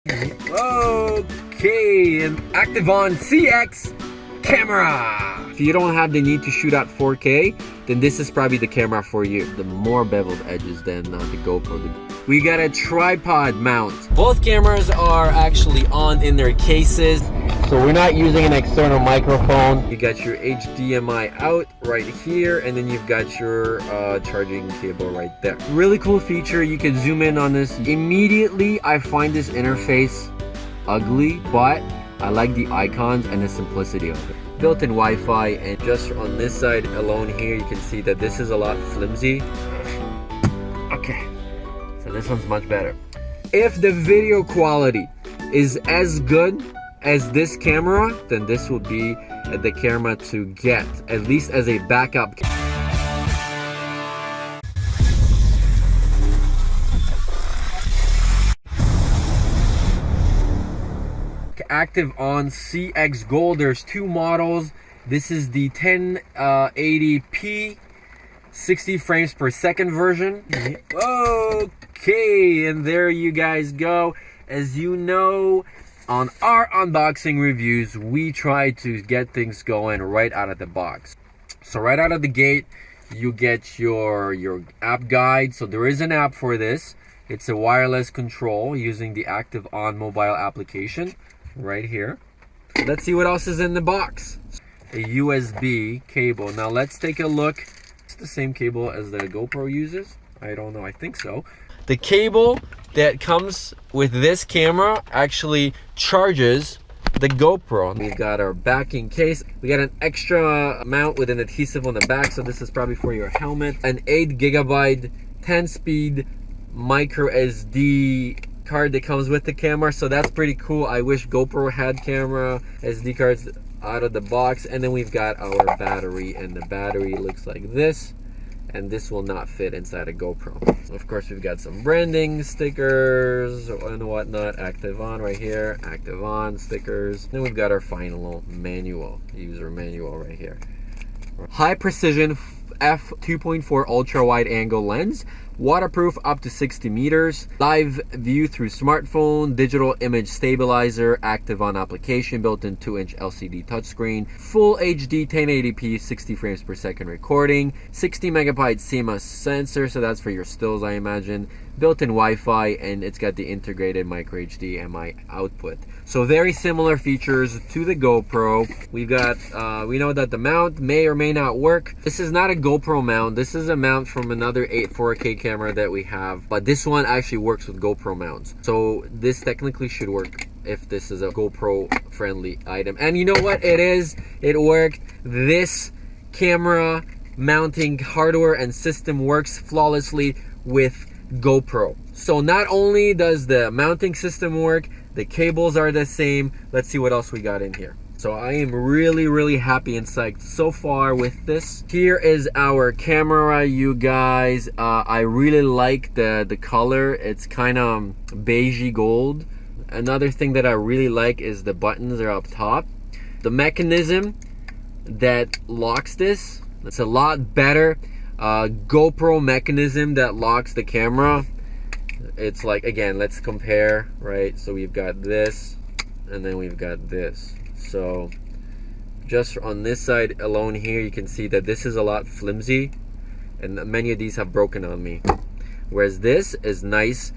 Okay, an ACTIVEON CX camera. If you don't have the need to shoot at 4K, then this is probably the camera for you. The more beveled edges than the GoPro. We got a tripod mount. Both cameras are actually on in their cases. So we're not using an external microphone. You got your HDMI out right here, and then you've got your charging cable right there. Really cool feature. You can zoom in on this. Immediately, I find this interface ugly, but I like the icons and the simplicity of it. Built-in Wi-Fi, and just on this side alone here, you can see that this is a lot flimsy. Okay, so this one's much better. If the video quality is as good as this camera, then this will be the camera to get, at least as a backup. ACTIVEON CX Gold. There's two models. This is the 1080p 60 frames per second version. Okay, and there you guys go. As you know, on our unboxing reviews, we try to get things going right out of the box. So right out of the gate, you get your app guide. So there is an app for this. It's a wireless control using the ACTIVEON mobile application right here. Let's see what else is in the box. A USB cable. Now let's take a look. It's the same cable as the GoPro uses. I don't know, I think so. The cable that comes with this camera actually charges the GoPro. We've got our backing case. We got an extra mount with an adhesive on the back, so this is probably for your helmet. An 8GB 10-speed micro SD card that comes with the camera, so that's pretty cool. I wish GoPro had camera SD cards out of the box. And then we've got our battery, and the battery looks like this, and this will not fit inside a GoPro. Of course, we've got some branding stickers and whatnot. ACTIVEON right here, ACTIVEON stickers. Then we've got our final manual, user manual right here. High precision f2.4 ultra wide angle lens, waterproof up to 60 meters, live view through smartphone, digital image stabilizer, ACTIVEON application, built-in 2-inch LCD touchscreen, full HD 1080p 60 frames per second recording, 60 megabyte CMOS sensor, so that's for your stills, I imagine, built-in Wi-Fi, and it's got the integrated micro HDMI output. So very similar features to the GoPro. We've got, we know that the mount may or may not work. This is not a GoPro mount. This is a mount from another 4K camera that we have, but this one actually works with GoPro mounts. So this technically should work if this is a GoPro friendly item. And you know what? It is. It worked. This camera mounting hardware and system works flawlessly with GoPro. So not only does the mounting system work, the cables are the same. Let's see what else we got in here. So I am really happy and psyched so far with this. Here is our camera, you guys. I really like the color. It's kind of beigey gold. Another thing that I really like is the buttons are up top. The mechanism that locks this, it's a lot better. GoPro mechanism that locks the camera. It's like, again, let's compare, right? So we've got this, and then we've got this. So just on this side alone here, you can see that this is a lot flimsy, and many of these have broken on me. Whereas this is nice.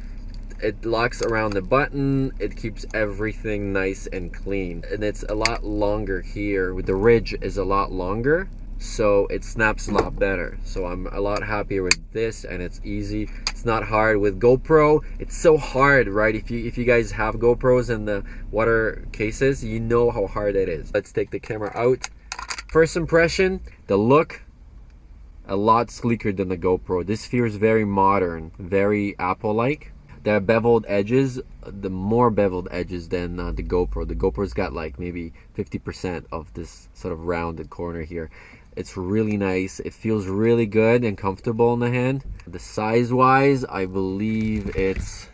It locks around the button. It keeps everything nice and clean. And it's a lot longer here. The ridge is a lot longer, so it snaps a lot better. So I'm a lot happier with this, and it's easy. It's not hard. With GoPro, it's so hard, right? If you guys have GoPros and the water cases, you know how hard it is. Let's take the camera out. First impression, the look, a lot sleeker than the GoPro. This feels very modern, very Apple-like. The beveled edges, the more beveled edges than the GoPro. The GoPro's got like maybe 50% of this sort of rounded corner here. It's really nice. It feels really good and comfortable in the hand. The size-wise, I believe it's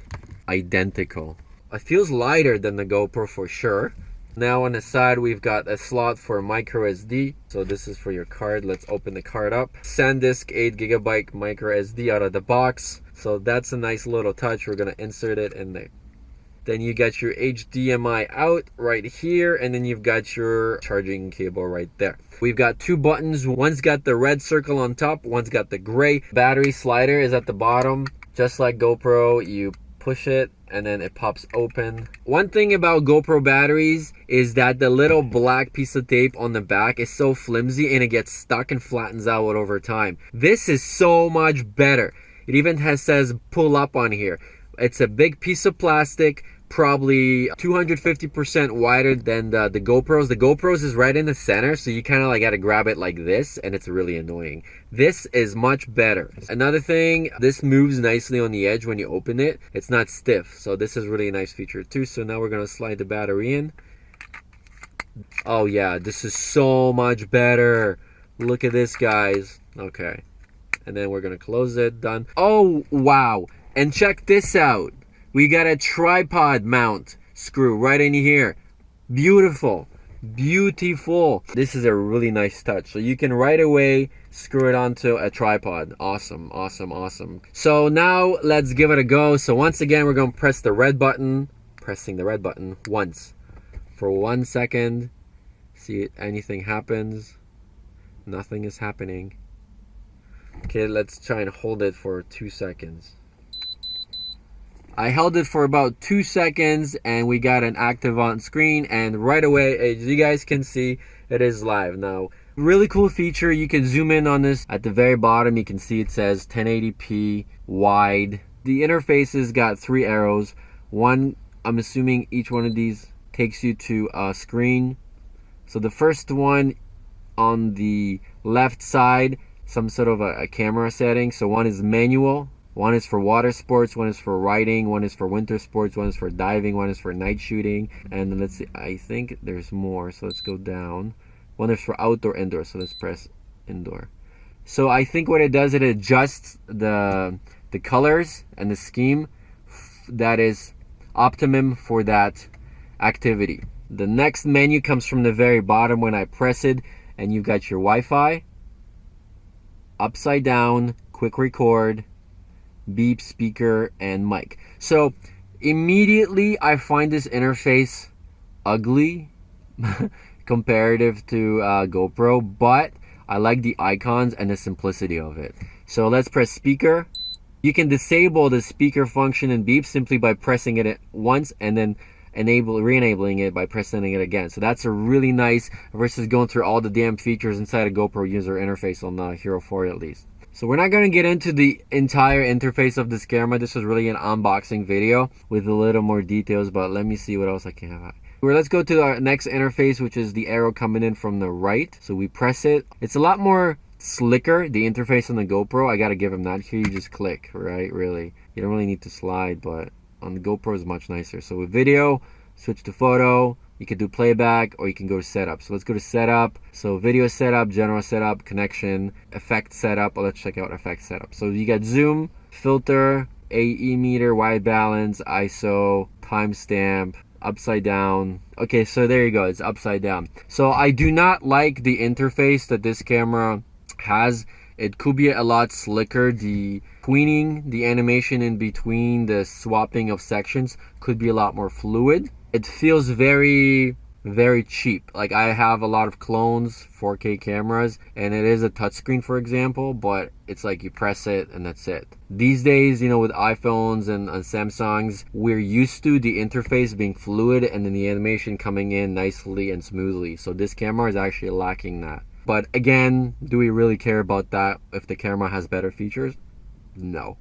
identical. It feels lighter than the GoPro for sure. Now on the side, we've got a slot for micro SD. So this is for your card. Let's open the card up. SanDisk 8GB micro SD out of the box. So that's a nice little touch. We're gonna insert it in the Then you got your HDMI out right here, and then you've got your charging cable right there. We've got two buttons. One's got the red circle on top, one's got the gray. Battery slider is at the bottom. Just like GoPro, you push it and then it pops open. One thing about GoPro batteries is that the little black piece of tape on the back is so flimsy and it gets stuck and flattens out over time. This is so much better. It even says pull up on here. It's a big piece of plastic, probably 250% wider than the GoPros. The GoPros is right in the center, so you kind of like got to grab it like this, and it's really annoying. This is much better. Another thing, this moves nicely on the edge when you open it. It's not stiff, so this is really a nice feature too. So now we're going to slide the battery in. Oh yeah, this is so much better. Look at this, guys. Okay, and then we're going to close it. Done. Oh wow. And check this out. We got a tripod mount screw right in here. Beautiful. Beautiful. This is a really nice touch. So you can right away screw it onto a tripod. Awesome, awesome, awesome. So now let's give it a go. So once again, we're going to press the red button. Pressing the red button once. For 1 second. See if anything happens. Nothing is happening. Okay, let's try and hold it for 2 seconds. I held it for about 2 seconds and we got an active on screen, and right away, as you guys can see, it is live. Now, really cool feature, you can zoom in on this. At the very bottom, you can see it says 1080p wide. The interface has got 3 arrows. One, I'm assuming each one of these takes you to a screen. So the first one on the left side, some sort of a camera setting. So one is manual. One is for water sports, one is for riding, one is for winter sports, one is for diving, one is for night shooting. And let's see, I think there's more, so let's go down. One is for outdoor, indoor, so let's press indoor. So I think what it does, it adjusts the colors and the scheme that is optimum for that activity. The next menu comes from the very bottom when I press it, and you've got your Wi-Fi, upside down, quick record, beep, speaker, and mic. So immediately I find this interface ugly comparative to GoPro, but I like the icons and the simplicity of it. So let's press speaker. You can disable the speaker function and beep simply by pressing it once and then re-enabling it by pressing it again. So that's a really nice versus going through all the damn features inside a GoPro user interface on the Hero 4 at least. So we're not going to get into the entire interface of this camera. This is really an unboxing video with a little more details, but let me see what else I can have. Well, let's go to our next interface, which is the arrow coming in from the right. So we press it. It's a lot more slicker, the interface on the GoPro. I got to give them that. Here you just click, right? Really. You don't really need to slide, but on the GoPro is much nicer. So with video, switch to photo. You can do playback or you can go to setup. So let's go to setup. So video setup, general setup, connection, effect setup. Let's check out effect setup. So you got zoom, filter, AE meter, white balance, ISO, timestamp, upside down. Okay, so there you go. It's upside down. So I do not like the interface that this camera has. It could be a lot slicker. The tweening, the animation in between the swapping of sections could be a lot more fluid. It feels very, very cheap. Like I have a lot of clones, 4K cameras, and it is a touchscreen, for example, but it's like you press it and that's it. These days, you know, with iPhones and Samsungs, we're used to the interface being fluid and then the animation coming in nicely and smoothly. So this camera is actually lacking that. But again, do we really care about that if the camera has better features? No.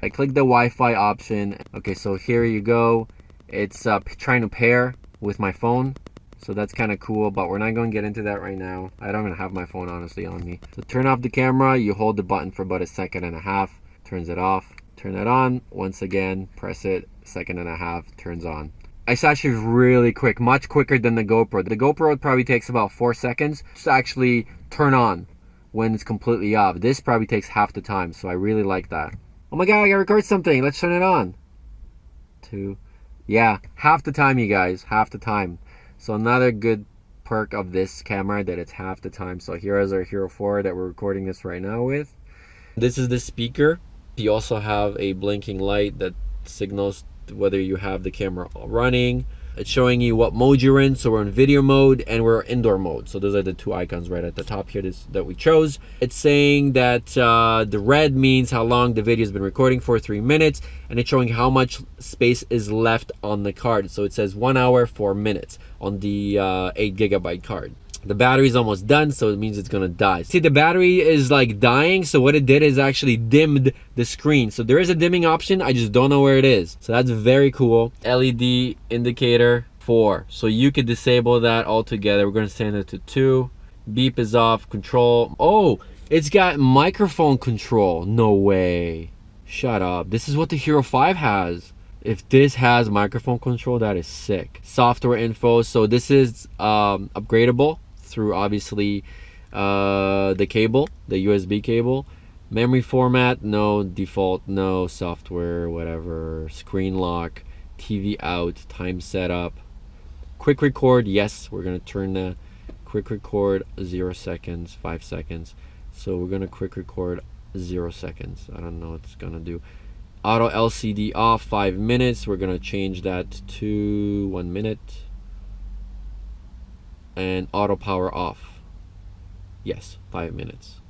I click the Wi-Fi option. Okay, so here you go. It's trying to pair with my phone. So that's kind of cool, but we're not going to get into that right now. I don't even have my phone honestly on me. So turn off the camera, you hold the button for about 1.5 seconds, turns it off. Turn it on, once again, press it, 1.5 seconds, turns on. It's actually really quick, much quicker than the GoPro. The GoPro probably takes about 4 seconds to actually turn on when it's completely off. This probably takes half the time, so I really like that. Oh my god, I gotta record something, let's turn it on. 2, yeah, half the time, you guys, half the time. So another good perk of this camera that it's half the time. So here is our Hero 4 that we're recording this right now with. This is the speaker. You also have a blinking light that signals whether you have the camera running. It's showing you what mode you're in. So we're in video mode and we're indoor mode. So those are the two icons right at the top here that we chose. It's saying that the red means how long the video has been recording for, 3 minutes, and it's showing how much space is left on the card. So it says 1 hour 4 minutes on the 8 GB card. The battery is almost done, so it means it's gonna die. See, the battery is like dying, so what it did is actually dimmed the screen. So there is a dimming option, I just don't know where it is. So that's very cool. LED indicator 4. So you could disable that altogether. We're gonna send it to 2. Beep is off, control. Oh, it's got microphone control. No way. Shut up. This is what the Hero 5 has. If this has microphone control, that is sick. Software info. So this is upgradable through obviously the cable, the USB cable. Memory format, no. Default, no. Software, whatever. Screen lock, TV out, time setup. Quick record, yes, we're gonna turn the quick record 0 seconds, 5 seconds. So we're gonna quick record 0 seconds. I don't know what it's gonna do. Auto LCD off, 5 minutes. We're gonna change that to 1 minute. And auto power off, yes, 5 minutes.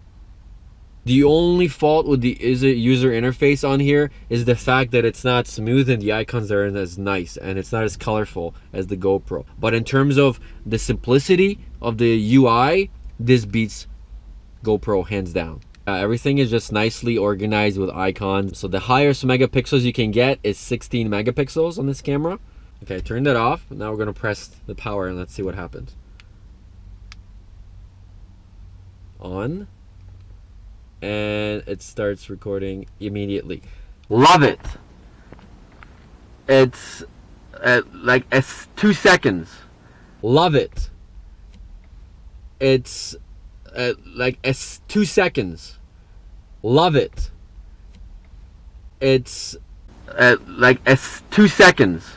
The only fault with the user interface on here is the fact that it's not smooth and the icons aren't as nice and it's not as colorful as the GoPro. But in terms of the simplicity of the UI, this beats GoPro hands down. Everything is just nicely organized with icons. So the highest megapixels you can get is 16 megapixels on this camera. Okay, turn that off. Now we're gonna press the power and let's see what happens. On, and it starts recording immediately. Love it. It's like 2 seconds. Love it. It's like 2 seconds. Love it. It's like 2 seconds.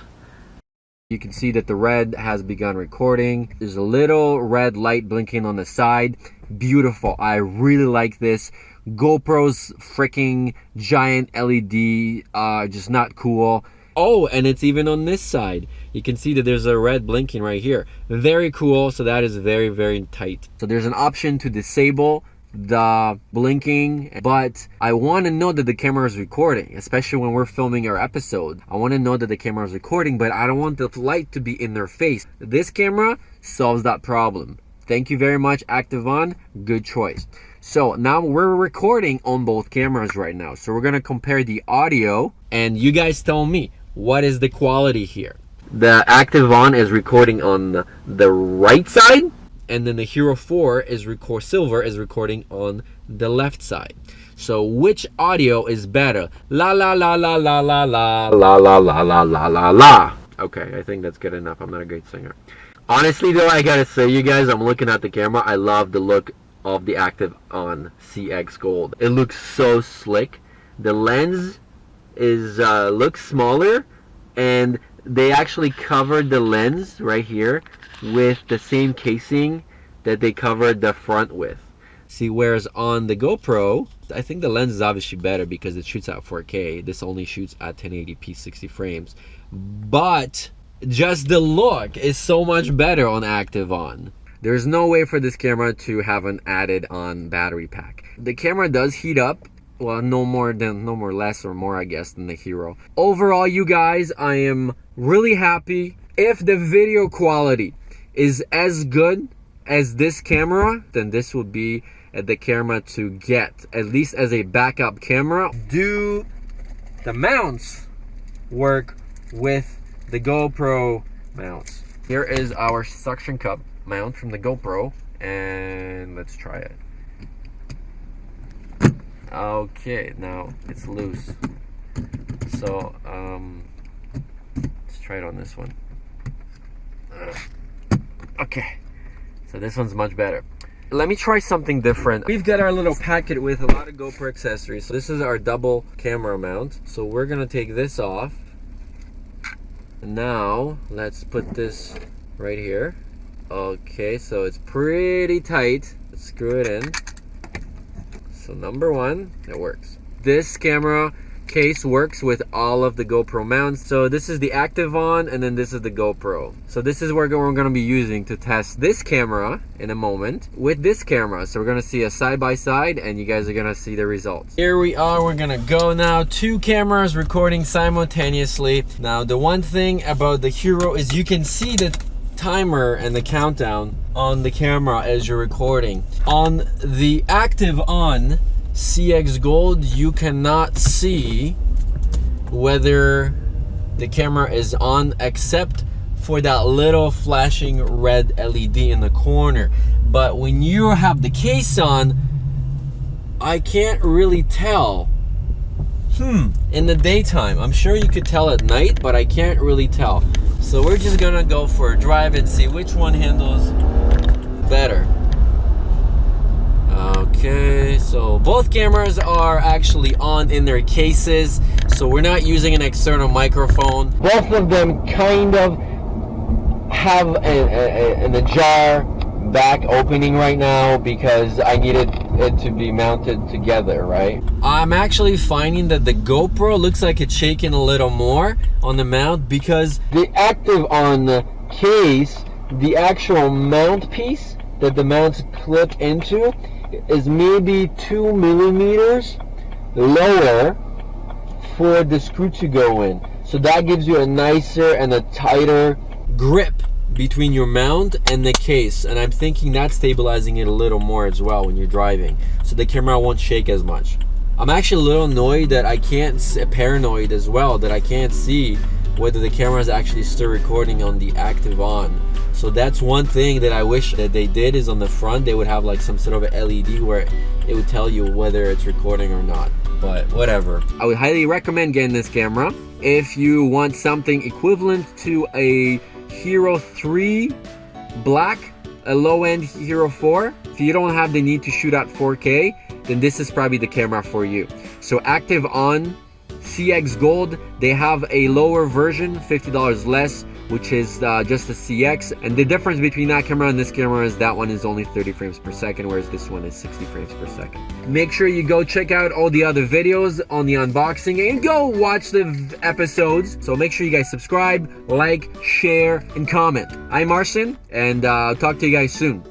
You can see that the red has begun recording. There's a little red light blinking on the side. Beautiful. I really like this. GoPro's freaking giant LED, just not cool. Oh, and it's even on this side. You can see that there's a red blinking right here. Very cool. So that is very, very tight. So there's an option to disable the blinking, but I want to know that the camera is recording, especially when we're filming our episode. I want to know that the camera is recording, but I don't want the light to be in their face. This camera solves that problem. Thank you very much, ACTIVEON. Good choice. So now we're recording on both cameras right now. So we're going to compare the audio and you guys tell me, what is the quality here? The ACTIVEON is recording on the right side, and then the Hero 4 is Silver is recording on the left side. So which audio is better? La la la la la la la la la la la la la la. Okay, I think that's good enough. I'm not a great singer. Honestly though, I gotta say, you guys, I'm looking at the camera. I love the look of the ACTIVEON CX Gold. It looks so slick. The lens is looks smaller, and they actually covered the lens right here with the same casing that they covered the front with. See, whereas on the GoPro, I think the lens is obviously better because it shoots at 4K. This only shoots at 1080p 60 frames. But just the look is so much better on ACTIVEON. There's no way for this camera to have an added on battery pack. The camera does heat up. Well, no more less or more, I guess, than the Hero. Overall, you guys, I am really happy. If the video quality is as good as this camera, then this would be the camera to get, at least as a backup camera. Do the mounts work with the GoPro mounts? Here is our suction cup mount from the GoPro, and let's try it. Okay, now it's loose. So let's try it on this one. Okay, so this one's much better. Let me try something different. We've got our little packet with a lot of GoPro accessories. So this is our double camera mount. So we're gonna take this off. Now let's put this right here. Okay, so it's pretty tight. Let's screw it in. So number one, it works. This camera case works with all of the GoPro mounts. So this is the ACTIVEON, and then this is the GoPro. So this is what we're going to be using to test this camera in a moment with this camera. So we're going to see a side by side, and you guys are going to see the results. Here we are. We're going to go now. 2 cameras recording simultaneously. Now the one thing about the Hero is you can see the timer and the countdown on the camera as you're recording. On the ACTIVEON CX Gold, you cannot see whether the camera is on except for that little flashing red LED in the corner. But when you have the case on, I can't really tell. In the daytime, I'm sure you could tell at night, but I can't really tell. So we're just gonna go for a drive and see which one handles better. Okay, so both cameras are actually on in their cases, so we're not using an external microphone. Both of them kind of have an ajar back opening right now because I needed it to be mounted together, right? I'm actually finding that the GoPro looks like it's shaking a little more on the mount because the ACTIVEON case, the actual mount piece that the mounts clip into, is maybe 2 millimeters lower for the screw to go in. So that gives you a nicer and a tighter grip between your mount and the case, and I'm thinking that's stabilizing it a little more as well when you're driving, so the camera won't shake as much. I'm actually a little annoyed that I can't, paranoid as well, that I can't see whether the camera is actually still recording on the ACTIVEON. So that's one thing that I wish that they did, is on the front they would have like some sort of a LED where it would tell you whether it's recording or not. But whatever. I would highly recommend getting this camera if you want something equivalent to a Hero 3 Black, a low-end Hero 4. If you don't have the need to shoot at 4K, then this is probably the camera for you. So ACTIVEON CX Gold, they have a lower version, $50 less, which is just the CX, and the difference between that camera and this camera is that one is only 30 frames per second, whereas this one is 60 frames per second. Make sure you go check out all the other videos on the unboxing and go watch the episodes. So make sure you guys subscribe, like, share, and comment. I'm Marcin, and I'll talk to you guys soon.